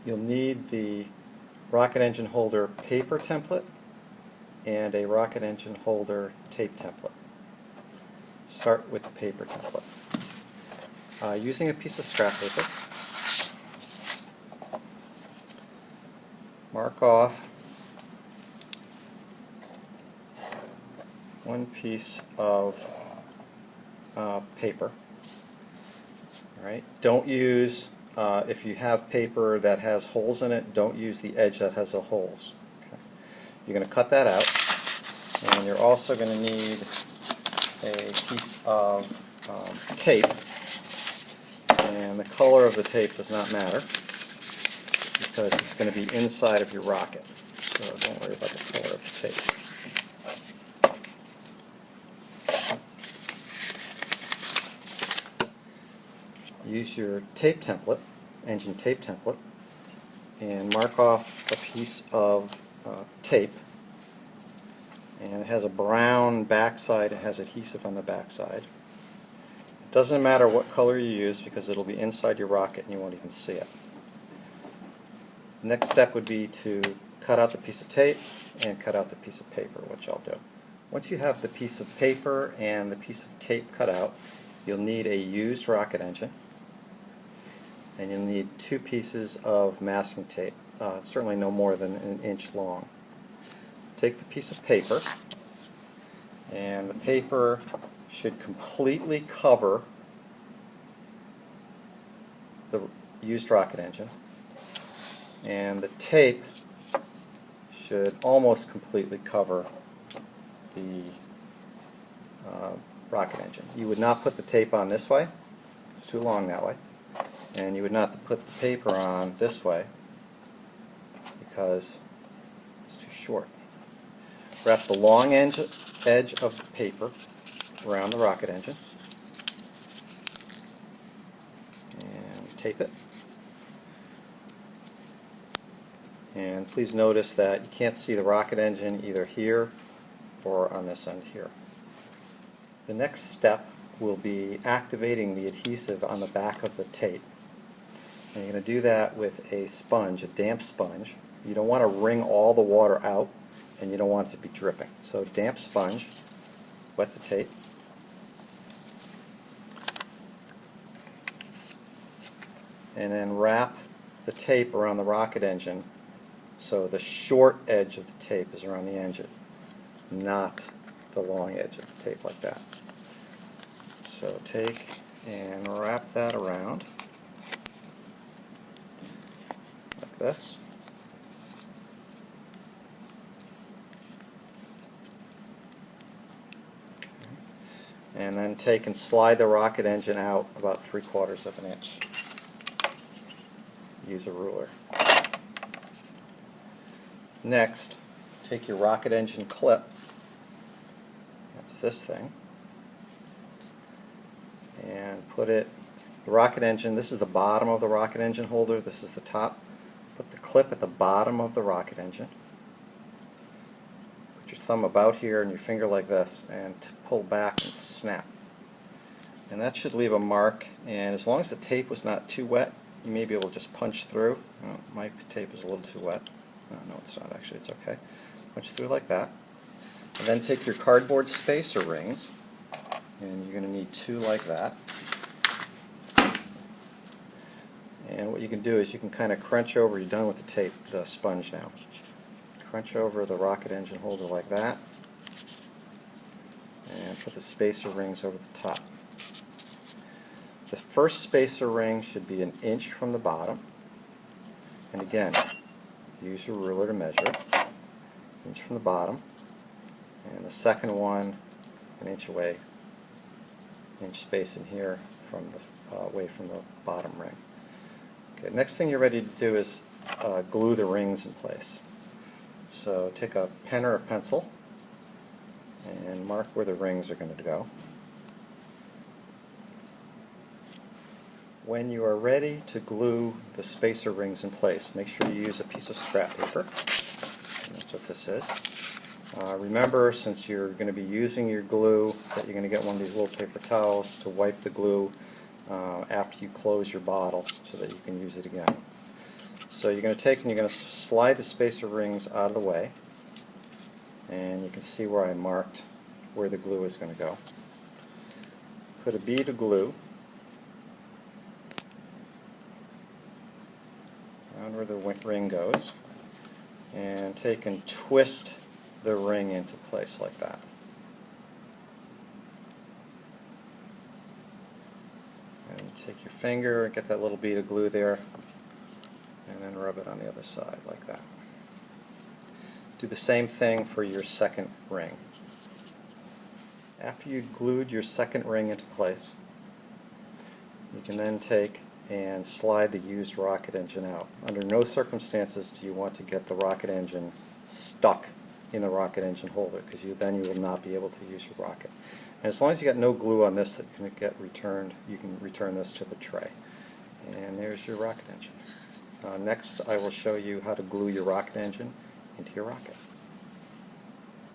you'll need the rocket engine holder paper template and a rocket engine holder tape template. Start with the paper template. Using a piece of scrap paper, mark off one piece of paper. All right. Don't use, if you have paper that has holes in it, don't use the edge that has the holes. Okay. You're going to cut that out, and you're also going to need a piece of tape, and the color of the tape does not matter because it's going to be inside of your rocket, so don't worry about the color of the tape. Use your tape template, engine tape template, and mark off a piece of tape. And it has a brown backside, it has adhesive on the backside. It doesn't matter what color you use because it'll be inside your rocket and you won't even see it. The next step would be to cut out the piece of tape and cut out the piece of paper, which I'll do. Once you have the piece of paper and the piece of tape cut out, you'll need a used rocket engine, and you'll need 2 pieces of masking tape, certainly no more than 1 inch long. Take the piece of paper, and the paper should completely cover the used rocket engine, and the tape should almost completely cover the rocket engine. You would not put the tape on this way, it's too long that way, and you would not put the paper on this way because it's too short. Wrap the long edge of the paper around the rocket engine and tape it. And please notice that you can't see the rocket engine either here or on this end here. The next step will be activating the adhesive on the back of the tape. And you're going to do that with a sponge, a damp sponge. You don't want to wring all the water out, and you don't want it to be dripping. So damp sponge, wet the tape, and then wrap the tape around the rocket engine so the short edge of the tape is around the engine, not the long edge of the tape like that. So take and wrap that around like this. And then take and slide the rocket engine out about 3/4 of an inch. Use a ruler. Next, take your rocket engine clip, that's this thing, and put it, the rocket engine, this is the bottom of the rocket engine holder, this is the top. Put the clip at the bottom of the rocket engine. Put your thumb about here and your finger like this, and pull back and snap. And that should leave a mark, and as long as the tape was not too wet, you may be able to just punch through. Oh, my tape is a little too wet. No, it's not actually, it's okay. Punch through like that. And then take your cardboard spacer rings, and you're going to need 2 like that. And what you can do is you can kind of crunch over, you're done with the tape, the sponge now. Crunch over the rocket engine holder like that, and put the spacer rings over the top. The first spacer ring should be 1 inch from the bottom, and again, use your ruler to measure it, 1 inch from the bottom, and the second one 1 inch away, 1 inch space in here from the away from the bottom ring. Okay, next thing you're ready to do is glue the rings in place. So take a pen or a pencil and mark where the rings are going to go. When you are ready to glue the spacer rings in place, make sure you use a piece of scrap paper. And that's what this is. Remember, since you're going to be using your glue, that you're going to get one of these little paper towels to wipe the glue after you close your bottle so that you can use it again. So you're going to take and you're going to slide the spacer rings out of the way, and you can see where I marked where the glue is going to go. Put a bead of glue around where the ring goes, and take and twist the ring into place like that. And take your finger and get that little bead of glue there, and then rub it on the other side like that. Do the same thing for your second ring. After you've glued your second ring into place, you can then take and slide the used rocket engine out. Under no circumstances do you want to get the rocket engine stuck in the rocket engine holder, because then you will not be able to use your rocket. And as long as you got no glue on this that can get returned, you can return this to the tray. And there's your rocket engine. Next I will show you how to glue your rocket engine into your rocket.